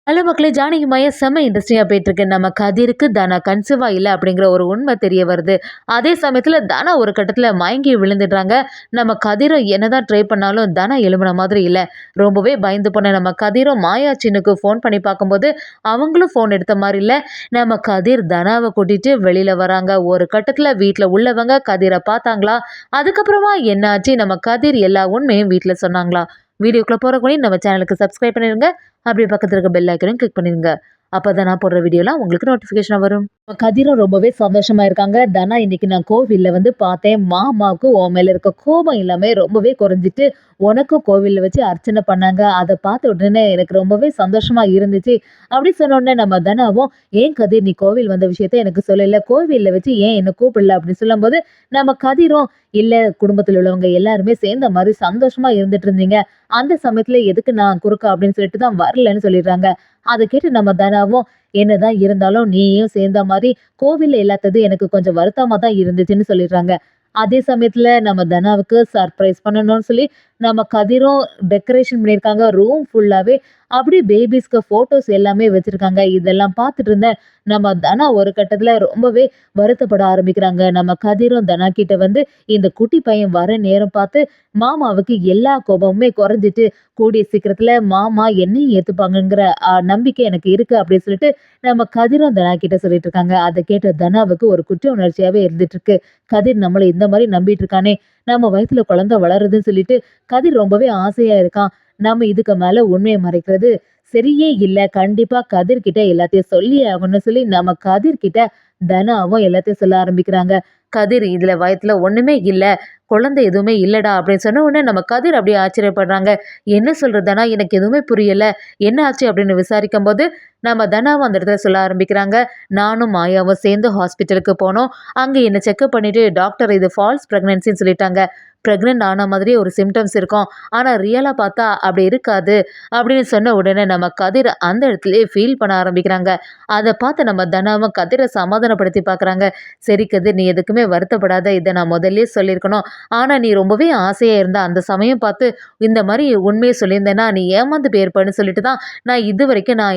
Hello மக்களே! ஜானகி மாயா செம்ம இன்ட்ரெஸ்டிங்கா போயிட்டுருக்கு. நம்ம கதிருக்கு தனா கன்சீவா இல்ல அப்படிங்கிற ஒரு உண்மை தெரிய வருது. அதே சமயத்தில தனா ஒரு கட்டத்தில மயங்கி விழுந்துடுறாங்க. நம்ம கதிரும் என்னதான் ட்ரை பண்ணாலும் தனா எழும்புன மாதிரி இல்ல. ரொம்பவே பயந்து போன நம்ம கதிரும் மாயா சின்னுக்கு ஃபோன் பண்ணி பார்க்கும்போது, அவங்களும் ஃபோன் எடுத்த மாரி இல்ல. நம்ம கதிர் தனாவ கூட்டிட்டு வெளியில வராங்க. ஒரு கட்டத்தில வீட்ல உள்ளவங்க கதிர பார்த்தாங்களா? அதுக்கப்புறமா என்ன ஆச்சு? நம்ம கதிர் எல்லா உண்மையும் வீட்ல சொன்னாங்களா? வீடியோக்குள்ள போறதுக்கு முன்னாடி நம்ம சேனலுக்கு சப்ஸ்கிரைப் பண்ணிருங்க. அப்படியே பக்கத்துல இருக்க பெல் ஐக்கனையும் கிளிக் பண்ணிருங்க. அப்பதான் நான் போடுற வீடியோலாம் உங்களுக்கு நோட்டிஃபிகேஷனா வரும். கதிரும் ரொம்பவே சந்தோஷமா இருக்காங்க. தனா இன்னைக்கு நான் கோவில்ல வந்து பார்த்தேன். மாமாவுக்கு உன் மேல இருக்க கோபம் எல்லாமே ரொம்பவே குறைஞ்சிட்டு, உனக்கும் கோவில்ல வச்சு அர்ச்சனை பண்ணாங்க. அத பார்த்த உடனே எனக்கு ரொம்பவே சந்தோஷமா இருந்துச்சு. அப்படி சொன்ன உடனே நம்ம தனாவும், "ஏன் கதிர் நீ கோவில் வந்த விஷயத்த எனக்கு சொல்லல? கோவில்ல வச்சு ஏன் என்ன கூப்பிடல?" அப்படின்னு சொல்லும்போது, நம்ம கதிரும், "இல்ல குடும்பத்துல உள்ளவங்க எல்லாருமே சேர்ந்த மாரி சந்தோஷமா இருந்துட்டு இருந்தீங்க. அந்த சமயத்துல எதுக்கு நான் குறுக்க அப்படின்னு சொல்லிட்டு தான் வரலன்னு சொல்லிடுறாங்க." அத கேட்டு நம்ம தனாவும், "என்னதான் இருந்தாலும் நீயும் சேர்ந்த மாரி கோவில்ல இல்லாதது எனக்கு கொஞ்சம் வருத்தமா தான் இருந்துச்சுன்னு" சொல்லிடுறாங்க. அதே சமயத்துல நம்ம தனாவுக்கு சர்ப்ரைஸ் பண்ணணும்னு சொல்லி நம்ம கதிரும் டெக்கரேஷன் பண்ணியிருக்காங்க. ரூம் ஃபுல்லாவே அப்படியே பேபிஸ்க்கு ஃபோட்டோஸ் எல்லாமே வச்சிருக்காங்க. இதெல்லாம் பார்த்துட்டு இருந்த நம்ம தனா ஒரு கட்டத்துல ரொம்பவே வருத்தப்பட ஆரம்பிக்கிறாங்க. நம்ம கதிரும் தனா கிட்ட வந்து இந்த குட்டி பையன் வர நேரம் பார்த்து மாமாவுக்கு எல்லா கோபமுமே குறைஞ்சிட்டு, கூடிய சீக்கிரத்துல மாமா என்னையும் ஏத்துப்பாங்கங்கிற நம்பிக்கை எனக்கு இருக்கு அப்படின்னு சொல்லிட்டு நம்ம கதிரும் தனா கிட்ட சொல்லிட்டு இருக்காங்க. அத கேட்ட தனாவுக்கு ஒரு குற்ற உணர்ச்சியாவே இருந்துட்டு இருக்கு. கதிர் நம்மள இந்த மாரி நம்பிட்டு இருக்கானே! நம்ம வயித்துல குழந்தை வளருதுன்னு சொல்லிட்டு கதிர் ரொம்பவே ஆசையா இருக்கான். நம்ம இதுக்கு மேல உண்மைய மறைக்கிறது சரியே இல்ல. கண்டிப்பா கதிர் கிட்ட எல்லாத்தையும் சொல்லியே ஆகணும்னு சொல்லி நம்ம கதிர் கிட்ட தனாவும் எல்லாத்தையும் சொல்ல ஆரம்பிக்கிறாங்க. கதிர் இதுல வயத்துல ஒண்ணுமே இல்ல. குழந்தை எதுவுமே இல்லடா அப்படின்னு சொன்ன உடனே நம்ம கதிர் அப்படியே ஆச்சரியப்படுறாங்க. என்ன சொல்றதுனா எனக்கு எதுவுமே புரியல. என்ன ஆச்சு அப்படின்னு விசாரிக்கும்போது நம்ம தனாவும் அந்த இடத்துல சொல்ல ஆரம்பிக்கிறாங்க. நானும் மாயாவும் சேர்ந்து ஹாஸ்பிட்டலுக்கு போனோம். அங்க என்ன செக்கப் பண்ணிட்டு டாக்டர் இது ஃபால்ஸ் பிரெக்னன்சின்னு சொல்லிட்டாங்க. பிரெக்னன்ட் ஆன மாதிரியே ஒரு சிம்டம்ஸ் இருக்கும். ஆனா ரியலா பார்த்தா அப்படி இருக்காது அப்படின்னு சொன்ன உடனே நம்ம கதிர் அந்த இடத்துலயே ஃபீல் பண்ண ஆரம்பிக்கிறாங்க. அத பார்த்து நம்ம தனாவும் கதிர சமாதானப்படுத்தி பார்க்குறாங்க. சரி கதிர் நீ எதுக்குமே வருத்தப்படாத. இத நான் முதல்லயே சொல்லியிருக்கணும். ஆனா நீ ரொம்பவே ஆசையா இருந்த அந்த சமயம் பார்த்து இந்த மாரி உண்மைய சொல்லியிருந்தேன்னா நீ ஏமாந்து போயிருப்பன்னு சொல்லிட்டு தான் நான்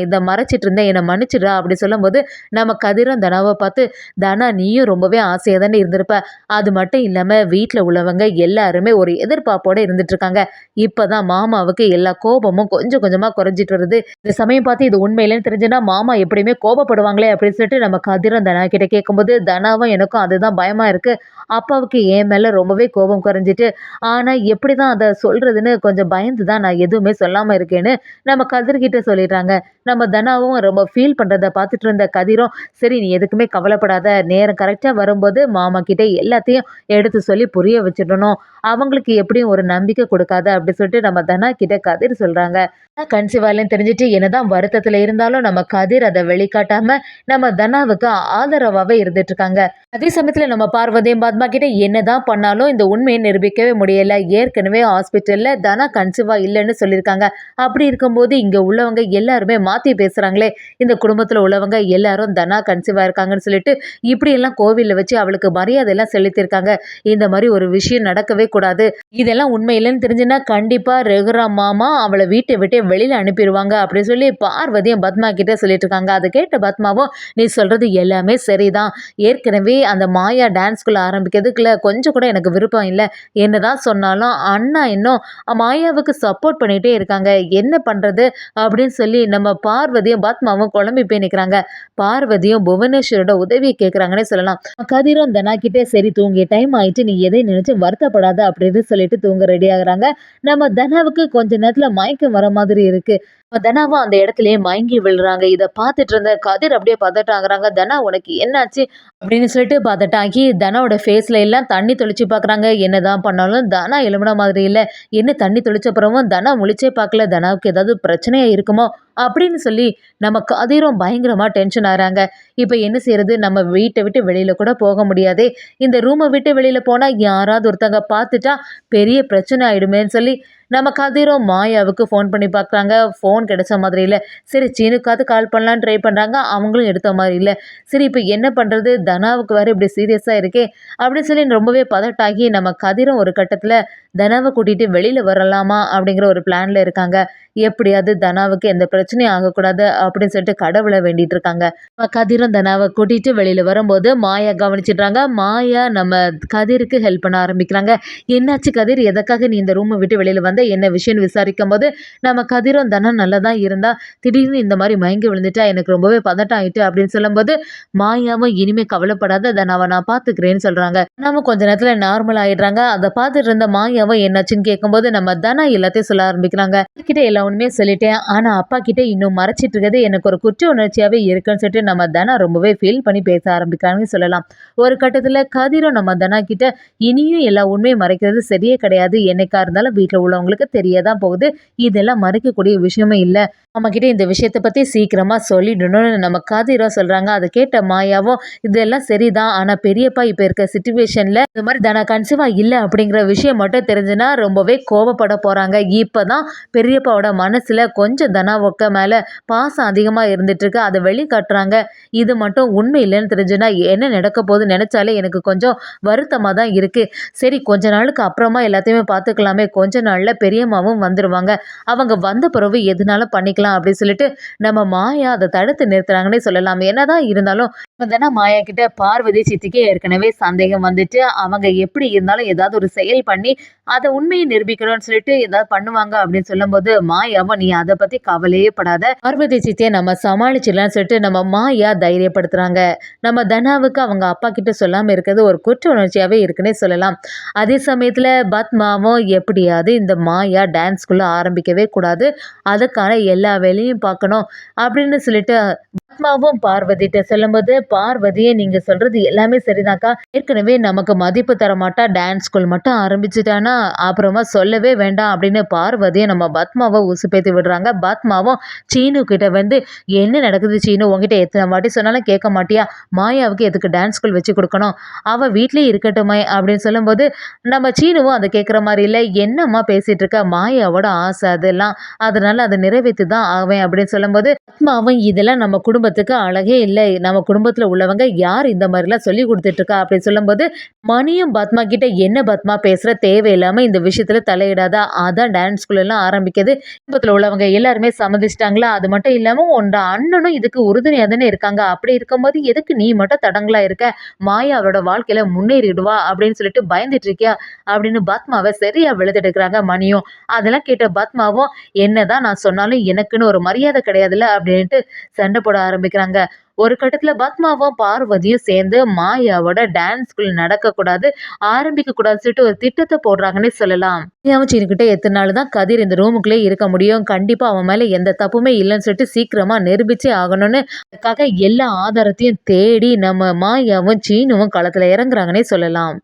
இத மறைச்சிட்டு இருந்தேன். என்ன மன்னிச்சுடுடா அப்படி சொல்லும்போது நம்ம கதிரும் தனாவ பார்த்து தனா நீயும் ரொம்பவே ஆசையா தானே இருந்திருப்ப. அது மட்டும் இல்லாம வீட்ல உள்ளவங்க எல்லாருமே ஒரு எதிர்பார்ப்போட இருந்துட்டு இருக்காங்க. இப்பதான் மாமாவுக்கு எல்லா கோபமும் கொஞ்சம் கொஞ்சமா குறைஞ்சிட்டு வருது. இந்த சமயம் பார்த்து இது உண்மையிலேன்னு தெரிஞ்சுன்னா மாமா எப்படியுமே கோபப்படுவாங்களே அப்படின்னு சொல்லிட்டு நம்ம கதிரும் தனா கிட்ட கேட்கும்போது தனாவும் எனக்கும் அதுதான் பயமா இருக்கு. அப்பாவுக்கு என் மேல ரொம்பவே கோபம் குறைஞ்சிட்டு ஆனா எப்படிதான் அத சொல்றதுன்னு கொஞ்சம் பயந்து தான் நான் எதுவுமே சொல்லாம இருக்கேன்னு நம்ம கதிர்கிட்ட சொல்லிடுறாங்க. நம்ம தனாவும் ரொம்ப ஃபீல் பண்றத பார்த்துட்டு இருந்த கதிரும் சரி நீ எதுக்குமே கவலைப்படாத. நேரம் கரெக்டா வரும்போது மாமா கிட்ட எல்லாத்தையும் எடுத்து சொல்லி புரிய வச்சிடணும். அவங்களுக்கு எப்படியும் ஒரு நம்பிக்கை கொடுக்காத அப்படி சொல்லிட்டு நம்ம தனா கிட்ட கதிர் சொல்றாங்க. கன்சீவ் ஆகலன்னு தெரிஞ்சுட்டு என்னதான் வருத்தத்துல இருந்தாலும் நம்ம கதிர் அதை வெளிக்காட்டாம நம்ம தனாவுக்கு ஆதரவாவே இருந்துட்டு இருக்காங்க. அதே சமயத்துல நம்ம பார்வதியும் பத்மா கிட்ட என்னதான் பண்ணாலும் இந்த உண்மையை நிரூபிக்கவே முடியல. ஏற்கனவே ஹாஸ்பிட்டல்ல தனா கன்சீவா இல்லைன்னு சொல்லியிருக்காங்க. அப்படி இருக்கும்போது இங்க உள்ளவங்க எல்லாருமே மாத்தி பேசுறாங்களே. இந்த குடும்பத்துல உள்ளவங்க எல்லாரும் தனா கன்சீவா இருக்காங்கன்னு சொல்லிட்டு இப்படி எல்லாம் கோவில்ல வச்சு அவளுக்கு மரியாதை எல்லாம் செலுத்திருக்காங்க. இந்த மாதிரி ஒரு விஷயம் நடக்கவே கூடாது. இதெல்லாம் உண்மை இல்லைன்னு தெரிஞ்சுன்னா கண்டிப்பா ரகுராம் மாமா அவளை வீட்டை விட்டு வெளியில அனுப்பிடுவாங்க அப்படின்னு சொல்லி பார்வதியும் பத்மா கிட்ட சொல்லிட்டு இருக்காங்க. அதை கேட்ட பத்மாவும் நீ சொல்றது எல்லாமே சரிதான். ஏற்கனவே அந்த மாயா டான்ஸ்குள்ள ஆரம்பிக்கிறதுக்குள்ள கொஞ்சம் கூட எனக்கு விருப்பம் இல்லை. என்னதான் சொன்னாலும் அண்ணா இன்னும் மாயாவுக்கு சப்போர்ட் பண்ணிட்டே இருக்காங்க. என்ன பண்றது அப்படின்னு சொல்லி நம்ம பார்வதியும் பத்மாவும் குழம்பி போய் நிற்கிறாங்க. பார்வதியும் புவனேஸ்வரோட உதவியை கேட்குறாங்கன்னே சொல்லலாம். கதிரும் தனா கிட்டே சரி தூங்கிய டைம் ஆயிட்டு நீ எதை நினைச்சு வருத்தப்படாத அப்படின்னு சொல்லிட்டு தூங்க ரெடி ஆகுறாங்க. நம்ம தனாவுக்கு கொஞ்ச நேரத்துல மயக்கம் வர மாதிரி இருக்கு. தனாவும் அந்த இடத்துலயே மயங்கி விழுறாங்க. இத பார்த்துட்டு இருந்த கதிர் அப்படியே பதட்டம் ஆகுறாங்க. தனா உனக்கு என்னாச்சு அப்படின்னு சொல்லிட்டு பதட்டம் ஆகி தனாவோட ஃபேஸ்ல எல்லாம் தண்ணி தெளிச்சு பார்க்குறாங்க. என்னதான் பண்ணாலும் தனா எழும்புன மாதிரி இல்ல. என்ன தண்ணி தெளிச்ச அப்புறமும் தனா முழிச்சே பார்க்கல. தனாவுக்கு ஏதாவது பிரச்சனையா இருக்குமோ அப்படின்னு சொல்லி நம்ம கதிரும் பயங்கரமா டென்ஷன் ஆறாங்க. இப்ப என்ன செய்யறது? நம்ம வீட்டை விட்டு வெளியில கூட போக முடியாதே. இந்த ரூமை விட்டு வெளியில போனா யாராவது ஒருத்தங்க பார்த்துட்டா பெரிய பிரச்சனை ஆயிடுமேன்னு சொல்லி நம்ம கதிரும் மாயாவுக்கு ஃபோன் பண்ணி பார்க்குறாங்க. ஃபோன் கிடைச்ச மாதிரி இல்லை. சரி சீனுக்காவது கால் பண்ணலான்னு ட்ரை பண்ணுறாங்க. அவங்களும் எடுத்த மாதிரி இல்லை. சரி இப்போ என்ன பண்ணுறது? தனாவுக்கு வேறு இப்படி சீரியஸாக இருக்கே அப்படின்னு சொல்லி ரொம்பவே பதட்டாகி நம்ம கதிரும் ஒரு கட்டத்தில் தனாவை கூட்டிட்டு வெளியில வரலாமா அப்படிங்கிற ஒரு பிளான்ல இருக்காங்க. எப்படியாவது தனாவுக்கு எந்த பிரச்சனையும் ஆகக்கூடாது அப்படின்னு சொல்லிட்டு கடவுளை வேண்டிட்டு இருக்காங்க. கதிரும் தனாவை கூட்டிட்டு வெளியில வரும்போது மாயா கவனிச்சிடுறாங்க. மாயா நம்ம கதிருக்கு ஹெல்ப் பண்ண ஆரம்பிக்கிறாங்க. என்னாச்சு கதிர், எதற்காக நீ இந்த ரூமை விட்டு வெளியில வந்த, என்ன விஷயம்னு விசாரிக்கும் போது நம்ம கதிரும் தனா நல்லா தான் இருந்தா திடீர்னு இந்த மாதிரி மயங்கி விழுந்துட்டா, எனக்கு ரொம்பவே பதட்டம் ஆயிட்டு அப்படின்னு சொல்லும்போது மாயாவும் இனிமே கவலைப்படாத தனாவை நான் பாத்துக்கிறேன்னு சொல்றாங்க. நம்ம கொஞ்ச நேரத்துல நார்மல் ஆயிடுறாங்க. அதை பார்த்துட்டு இருந்த மாயாவும் என்னாச்சுன்னு கேட்கும்போது நம்ம தனா எல்லாத்தையும் சொல்ல ஆரம்பிக்கிறாங்க. கிட்ட எல்லா உண்மையே சொல்லிட்டேன். ஆனா அப்பா கிட்ட இன்னும் மறைச்சிட்டு இருக்கிறது எனக்கு ஒரு குற்ற உணர்ச்சியாவே இருக்குன்னு சொல்லிட்டு நம்ம தனா ரொம்பவே ஃபீல் பண்ணி பேச ஆரம்பிக்கிறாங்கன்னு சொல்லலாம். ஒரு கட்டத்துல கதிரும் நம்ம தனா கிட்ட இனியும் எல்லா உண்மையும் மறைக்கிறது சரியே கிடையாது. என்னைக்கா இருந்தாலும் வீட்டுல உள்ளவங்களுக்கு தெரியதான் போகுது. இதெல்லாம் மறைக்கக்கூடிய விஷயமே இல்ல. நம்ம கிட்ட இந்த விஷயத்த பத்தி சீக்கிரமா சொல்லிடணும்னு நம்ம கதிரும் சொல்றாங்க. அதை கேட்ட மாயாவும் இதெல்லாம் சரிதான். ஆனா பெரியப்பா இப்ப இருக்க சிச்சுவேஷன்ல இந்த மாதிரி தனா கன்சீவா இல்ல அப்படிங்கிற விஷயம் மட்டும் தெரிஞ்சுன்னா ரொம்பவே கோபப்பட போறாங்க. இப்பதான் பெரியப்பாவோட மனசுல கொஞ்சம் தனாவுக்கு மேல பாசம் அதிகமா இருந்துட்டு இருக்கு. அதை வெளிக்காட்டுறாங்க. இது மட்டும் உண்மை இல்லைன்னு தெரிஞ்சுன்னா என்ன நடக்க போகுதுன்னு நினைச்சாலே எனக்கு கொஞ்சம் வருத்தமா தான் இருக்கு. சரி கொஞ்ச நாளுக்கு அப்புறமா எல்லாத்தையுமே பார்த்துக்கலாமே. கொஞ்ச நாள்ல பெரியம்மாவும் வந்துருவாங்க. அவங்க வந்த பிறகு எதுனாலும் பண்ணிக்கலாம் அப்படின்னு சொல்லிட்டு நம்ம மாயா அதை தடுத்து நிறுத்துறாங்கன்னே சொல்லலாம். என்னதான் இருந்தாலும் தானே மாயா கிட்ட பார்வதி சித்திக்கு ஏற்கனவே சந்தேகம் வந்துட்டு அவங்க எப்படி இருந்தாலும் ஏதாவது ஒரு செயல் பண்ணி அதை உண்மையை நிரூபிக்கணும்னு சொல்லிட்டு ஏதாவது பண்ணுவாங்க அப்படின்னு சொல்லும்போது மாயாவும் நீ அதை பத்தி கவலையே படாத, பார்வதி சித்தியை நம்ம சமாளிச்சிடலாம்னு சொல்லிட்டு நம்ம மாயா தைரியப்படுத்துறாங்க. நம்ம தனாவுக்கு அவங்க அப்பா கிட்ட சொல்லாம இருக்கிறது ஒரு குற்ற உணர்ச்சியாவே இருக்குன்னே சொல்லலாம். அதே சமயத்துல பத்மாவும் எப்படியாவது இந்த மாயா டான்ஸ்குள்ள ஆரம்பிக்கவே கூடாது, அதுக்கான எல்லா வேலையும் பார்க்கணும் அப்படின்னு சொல்லிட்டு பத்மாவும் பார்வதிட்ட சொல்லும்போது பார்வதியே நீங்க சொல்றது எல்லாமே சரிதாக்கா, ஏற்கனவே நமக்கு மதிப்பு தர மாட்டா, டான்ஸ் ஸ்கூல் மட்டும் ஆரம்பிச்சுட்டானா அப்புறமா சொல்லவே வேண்டாம் அப்படின்னு பார்வதியை நம்ம பத்மாவை உசுப்பேத்தி விடுறாங்க. பத்மாவும் சீனு கிட்ட வந்து என்ன நடக்குது சீனு, உங்ககிட்ட எத்தனை வாட்டி சொன்னாலும் கேட்க மாட்டியா, மாயாவுக்கு எதுக்கு டான்ஸ் ஸ்கூல் வச்சு கொடுக்கணும், அவ வீட்லயே இருக்கட்டுமே அப்படின்னு சொல்லும்போது நம்ம சீனுவும் அதை கேட்குற மாதிரி இல்லை, என்னம்மா பேசிட்டு இருக்க, மாயாவோட ஆசை அதெல்லாம், அதனால அதை நிறைவேற்றி தான் ஆவேன் அப்படின்னு சொல்லும்போது பத்மாவும் இதெல்லாம் நம்ம குடும்பத்துக்கு அழகே இல்லை, நம்ம குடும்பத்துல உள்ளவங்க யார் இந்த மாதிரிலாம் சொல்லி கொடுத்துட்டு இருக்கா அப்படின்னு சொல்லும்போது மணியும் பத்மா கிட்ட என்ன பத்மா பேசுற, தேவையில்லாம இந்த விஷயத்துல தலையிடாதா, அதான் டான்ஸ் ஸ்கூல் எல்லாம் ஆரம்பிக்குது, குடும்பத்துல உள்ளவங்க எல்லாருமே சம்மதிச்சிட்டாங்களா, அது மட்டும் இல்லாம உன்னோட அண்ணனும் இதுக்கு உறுதுணையா தானே இருக்காங்க, அப்படி இருக்கும்போது எதுக்கு நீ மட்டும் தடங்களா இருக்க, மாயா அவரோட வாழ்க்கையில முன்னேறிடுவா அப்படின்னு சொல்லிட்டு பயந்துட்டு இருக்கியா அப்படின்னு பத்மாவை சரியா வெளுத்துட்டு இருக்கிறாங்க மணியும். அதெல்லாம் கேட்ட பத்மாவும் என்னதான் நான் சொன்னாலும் எனக்குன்னு ஒரு மரியாதை கிடையாதுல்ல அப்படின்ட்டு சண்டை போட ஆரம்பிக்கிறாங்க. ஒரு கட்டத்துல பத்மாவும் பார்வதியும் சேர்ந்து மாயாவோட டான்ஸ் ஸ்கூல் நடக்கக்கூடாது, ஆரம்பிக்க கூடாதுன்னு சொல்லிட்டு ஒரு திட்டத்தை போடுறாங்கன்னே சொல்லலாம். சீனுக்கிட்ட எத்தனை நாள் தான் கதிர் இந்த ரூமுக்குள்ளே இருக்க முடியும், கண்டிப்பா அவன் மேல எந்த தப்புமே இல்லைன்னு சொல்லிட்டு சீக்கிரமா நிரூபிச்சே ஆகணும்னு அதுக்காக எல்லா ஆதாரத்தையும் தேடி நம்ம மாயாவும் சீனுவும் களத்துல இறங்குறாங்கன்னே சொல்லலாம்.